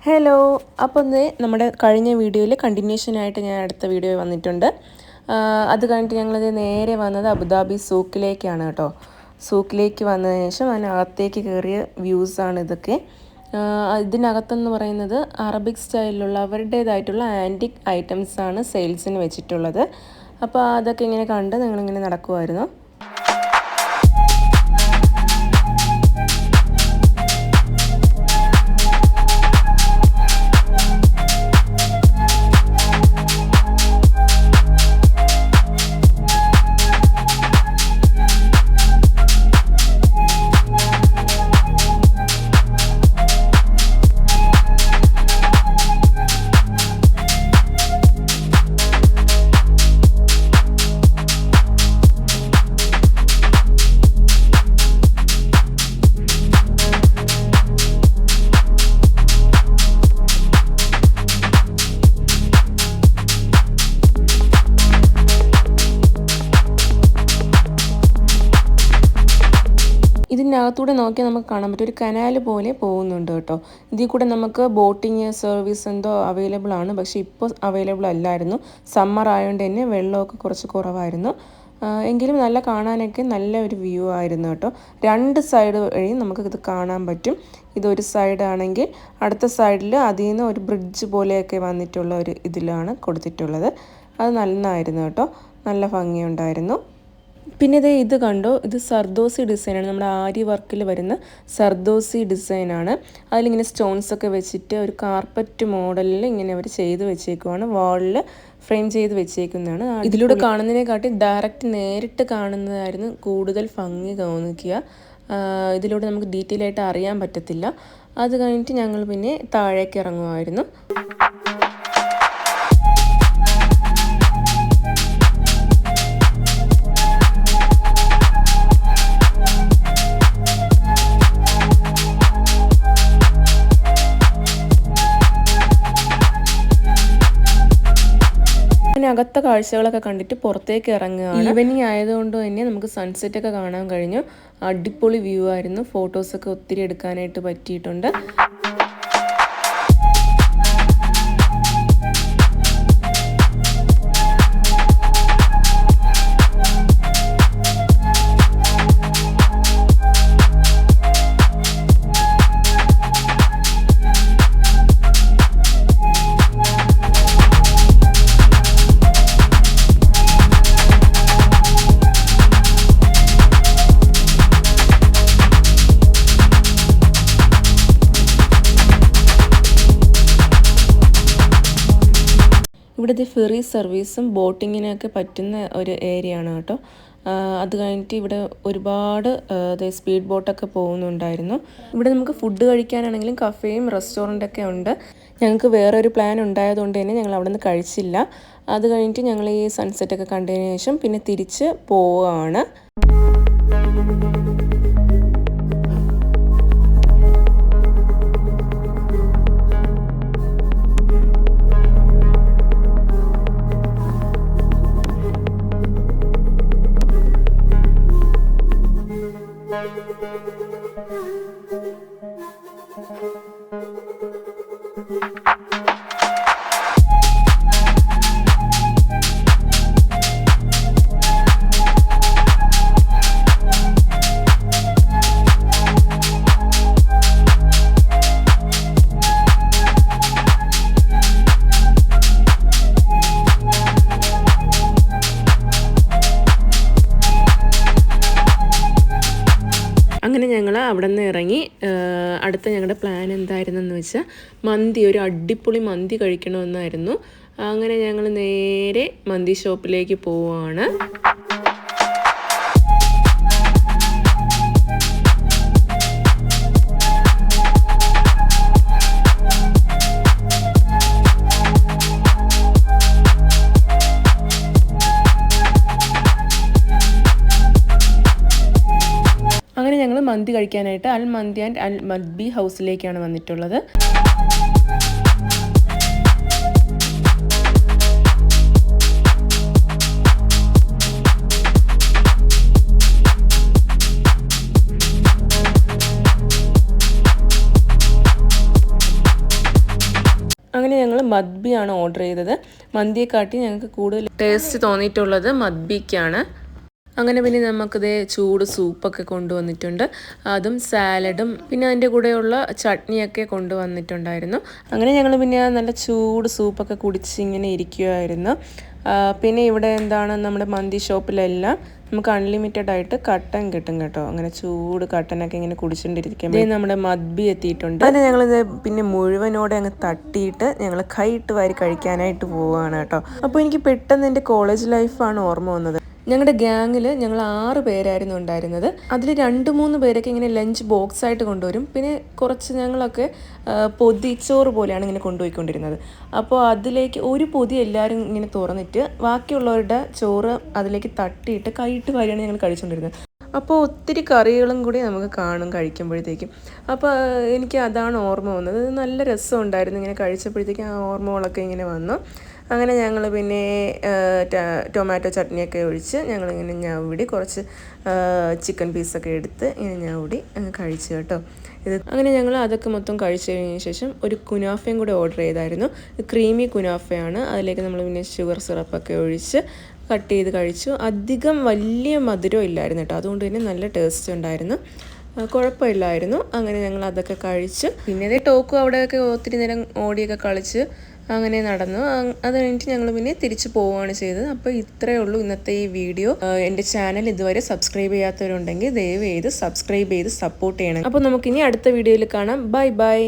Hello, അപ്പോൾ നമ്മുടെ കഴിഞ്ഞ വീഡിയോയിൽ കണ്ടിന്യൂഷനായിട്ട് ഞാൻ അടുത്ത വീഡിയോ വന്നിട്ടുണ്ട്. അത് കഴിഞ്ഞിട്ട് ഞങ്ങളിത് നേരെ വന്നത് അബുദാബി സൂക്കിലേക്കാണ് കേട്ടോ. സൂക്കിലേക്ക് വന്നതിന് ശേഷം അതിനകത്തേക്ക് കയറിയ വ്യൂസാണ് ഇതൊക്കെ. ഇതിനകത്തെന്ന് പറയുന്നത് അറബിക് സ്റ്റൈലിലുള്ള അവരുടേതായിട്ടുള്ള ആൻറ്റിക് ഐറ്റംസാണ് സെയിൽസിന് വെച്ചിട്ടുള്ളത്. അപ്പോൾ അതൊക്കെ ഇങ്ങനെ കണ്ട് ഞങ്ങളിങ്ങനെ നടക്കുമായിരുന്നു. ഇതിനകത്തൂടെ നോക്കിയാൽ നമുക്ക് കാണാൻ പറ്റും ഒരു കനാൽ പോലെ പോകുന്നുണ്ട് കേട്ടോ. ഇതിൽ കൂടെ നമുക്ക് ബോട്ടിങ് സർവീസ് എന്തോ അവൈലബിൾ ആണ്, പക്ഷേ ഇപ്പോൾ അവൈലബിൾ അല്ലായിരുന്നു. സമ്മർ ആയതുകൊണ്ട് തന്നെ വെള്ളമൊക്കെ കുറച്ച് കുറവായിരുന്നു. എങ്കിലും നല്ല കാണാനൊക്കെ നല്ല ഒരു വ്യൂ ആയിരുന്നു കേട്ടോ. രണ്ട് സൈഡ് വഴി നമുക്കിത് കാണാൻ പറ്റും. ഇതൊരു സൈഡാണെങ്കിൽ അടുത്ത സൈഡിൽ അതിൽ നിന്ന് ഒരു ബ്രിഡ്ജ് പോലെയൊക്കെ വന്നിട്ടുള്ള ഒരു ഇതിലാണ് കൊടുത്തിട്ടുള്ളത്. അത് നന്നായിരുന്നു കേട്ടോ, നല്ല ഭംഗിയുണ്ടായിരുന്നു. പിന്നെ ഇത് കണ്ടോ, ഇത് സർദോസി ഡിസൈനാണ്. നമ്മുടെ ആരി വർക്കിൽ വരുന്ന സർദോസി ഡിസൈനാണ്. അതിലിങ്ങനെ സ്റ്റോൺസൊക്കെ വെച്ചിട്ട് ഒരു കാർപ്പറ്റ് മോഡലിൽ ഇങ്ങനെ അവർ ചെയ്ത് വെച്ചേക്കുവാണ്. വാളിൽ ഫ്രെയിം ചെയ്ത് വെച്ചേക്കുന്നതാണ്. ഇതിലൂടെ കാണുന്നതിനെക്കാട്ടി ഡയറക്റ്റ് നേരിട്ട് കാണുന്നതായിരുന്നു കൂടുതൽ ഭംഗി തോന്നിക്കുക. ഇതിലൂടെ നമുക്ക് ഡീറ്റെയിൽ ആയിട്ട് അറിയാൻ പറ്റത്തില്ല. അത് കഴിഞ്ഞിട്ട് ഞങ്ങൾ പിന്നെ താഴേക്ക് ഇറങ്ങുമായിരുന്നു. അകത്തെ കാഴ്ചകളൊക്കെ കണ്ടിട്ട് പുറത്തേക്ക് ഇറങ്ങുകയാണ്. ഈവനിങ് ആയതുകൊണ്ട് തന്നെ നമുക്ക് സൺസെറ്റ് ഒക്കെ കാണാൻ കഴിഞ്ഞു. അടിപൊളി വ്യൂ ആയിരുന്നു. ഫോട്ടോസൊക്കെ ഒത്തിരി എടുക്കാനായിട്ട് പറ്റിയിട്ടുണ്ട്. ഇവിടുത്തെ ഫെറി സർവീസും ബോട്ടിങ്ങിനൊക്കെ പറ്റുന്ന ഒരു ഏരിയ ആണ് കേട്ടോ. അത് കഴിഞ്ഞിട്ട് ഇവിടെ ഒരുപാട് സ്പീഡ് ബോട്ടൊക്കെ പോകുന്നുണ്ടായിരുന്നു. ഇവിടെ നമുക്ക് ഫുഡ് കഴിക്കാനാണെങ്കിലും കഫേയും റെസ്റ്റോറൻറ്റൊക്കെ ഉണ്ട്. ഞങ്ങൾക്ക് വേറൊരു പ്ലാൻ ഉണ്ടായതുകൊണ്ട് തന്നെ ഞങ്ങൾ അവിടെ നിന്ന് കഴിച്ചില്ല. അത് കഴിഞ്ഞിട്ട് ഞങ്ങൾ ഈ സൺസെറ്റൊക്കെ കണ്ടതിന് ശേഷം പിന്നെ തിരിച്ച് പോവുകയാണ്. അങ്ങനെ ഞങ്ങൾ അവിടെ നിന്ന് ഇറങ്ങി. അടുത്ത ഞങ്ങളുടെ പ്ലാൻ എന്തായിരുന്നെന്ന് വെച്ചാൽ മന്തി, ഒരു അടിപൊളി മന്തി കഴിക്കണമെന്നായിരുന്നു. അങ്ങനെ ഞങ്ങൾ നേരെ മന്തി ഷോപ്പിലേക്ക് പോവുകയാണ്. അങ്ങനെ ഞങ്ങൾ മന്തി കഴിക്കാനായിട്ട് അൽ മന്തി ആൻഡ് അൽ മദ്ബി ഹൗസിലേക്കാണ് വന്നിട്ടുള്ളത്. അങ്ങനെ ഞങ്ങൾ മദ്ബിയാണ് ഓർഡർ ചെയ്തത്. മന്തിയെക്കാട്ടി ഞങ്ങൾക്ക് കൂടുതൽ ടേസ്റ്റ് തോന്നിയിട്ടുള്ളത് മദ്ബിക്കാണ്. അങ്ങനെ പിന്നെ നമുക്കിത് ചൂട് സൂപ്പൊക്കെ കൊണ്ടുവന്നിട്ടുണ്ട്. അതും സാലഡും പിന്നെ അതിൻ്റെ കൂടെയുള്ള ചട്നിയൊക്കെ കൊണ്ടുവന്നിട്ടുണ്ടായിരുന്നു. അങ്ങനെ ഞങ്ങൾ പിന്നെ നല്ല ചൂട് സൂപ്പൊക്കെ കുടിച്ച് ഇങ്ങനെ ഇരിക്കുമായിരുന്നു. പിന്നെ ഇവിടെ എന്താണ് നമ്മുടെ മന്തി ഷോപ്പിലെല്ലാം നമുക്ക് അൺലിമിറ്റഡ് ആയിട്ട് കട്ടൻ കിട്ടും കേട്ടോ. അങ്ങനെ ചൂട് കട്ടനൊക്കെ ഇങ്ങനെ കുടിച്ചുകൊണ്ടിരിക്കുമ്പോൾ നമ്മുടെ മദ്ബി എത്തിയിട്ടുണ്ട്. അതിന് ഞങ്ങളിത് പിന്നെ മുഴുവനോടെ അങ്ങ് തട്ടിയിട്ട് ഞങ്ങൾ കൈയിട്ട് വാരി കഴിക്കാനായിട്ട് പോവുകയാണ് കേട്ടോ. അപ്പോൾ എനിക്ക് പെട്ടെന്ന് എൻ്റെ കോളേജ് ലൈഫാണ് ഓർമ്മ വന്നത്. ഞങ്ങളുടെ ഗ്യാങ്ങിൽ ഞങ്ങൾ 6 പേരായിരുന്നു ഉണ്ടായിരുന്നത്. അതിൽ 2-3 പേരൊക്കെ ഇങ്ങനെ ലഞ്ച് ബോക്സ് ആയിട്ട് കൊണ്ടുവരും. പിന്നെ കുറച്ച് ഞങ്ങളൊക്കെ പൊതിച്ചോറ് പോലെയാണ് ഇങ്ങനെ കൊണ്ടുപോയിക്കൊണ്ടിരുന്നത്. അപ്പോൾ അതിലേക്ക് ഒരു പൊതി എല്ലാവരും ഇങ്ങനെ തുറന്നിട്ട് ബാക്കിയുള്ളവരുടെ ചോറ് അതിലേക്ക് തട്ടിയിട്ട് കൈയിട്ട് വാരിയാണ് ഞങ്ങൾ കഴിച്ചുകൊണ്ടിരുന്നത്. അപ്പോൾ ഒത്തിരി കറികളും കൂടി നമുക്ക് കാണും കഴിക്കുമ്പോഴത്തേക്കും. അപ്പോൾ എനിക്ക് അതാണ് ഓർമ്മ വന്നത്. നല്ല രസമുണ്ടായിരുന്നു ഇങ്ങനെ കഴിച്ചപ്പോഴത്തേക്കും. ആ ഓർമ്മകളൊക്കെ ഇങ്ങനെ വന്നു. അങ്ങനെ ഞങ്ങൾ പിന്നെ ടൊമാറ്റോ ചട്നിയൊക്കെ ഒഴിച്ച് ഞങ്ങളിങ്ങനെ ഞവടി കുറച്ച് ചിക്കൻ പീസൊക്കെ എടുത്ത് ഇങ്ങനെ ഞവടി കഴിച്ചു കേട്ടോ. അങ്ങനെ ഞങ്ങൾ അതൊക്കെ മൊത്തം കഴിച്ചു കഴിഞ്ഞ ശേഷം ഒരു കുനാഫയും കൂടെ ഓർഡർ ചെയ്തായിരുന്നു. ക്രീമി കുനാഫയാണ്. അതിലേക്ക് നമ്മൾ പിന്നെ ഷുഗർ സിറപ്പൊക്കെ ഒഴിച്ച് കട്ട് ചെയ്ത് കഴിച്ചു. അധികം വലിയ മധുരം ഇല്ലായിരുന്നു കേട്ടോ. അതുകൊണ്ട് തന്നെ നല്ല ടേസ്റ്റ് ഉണ്ടായിരുന്നു. കുഴപ്പമില്ലായിരുന്നു. അങ്ങനെ ഞങ്ങൾ അതൊക്കെ കഴിച്ച് പിന്നെ ടോക്കും അവിടെയൊക്കെ ഒത്തിരി നേരം ഓടിയൊക്കെ കളിച്ച് അങ്ങനെ നടന്നു. അത് കഴിഞ്ഞിട്ട് ഞങ്ങൾ പിന്നെ തിരിച്ചു പോവുകയാണ് ചെയ്തത്. അപ്പോൾ ഇത്രയേ ഉള്ളൂ ഇന്നത്തെ ഈ വീഡിയോ. എൻ്റെ ചാനൽ ഇതുവരെ സബ്സ്ക്രൈബ് ചെയ്യാത്തവരുണ്ടെങ്കിൽ ദയവ് ചെയ്ത് സബ്സ്ക്രൈബ് ചെയ്ത് സപ്പോർട്ട് ചെയ്യണം. അപ്പോൾ നമുക്കിനി അടുത്ത വീഡിയോയിൽ കാണാം. Bye bye.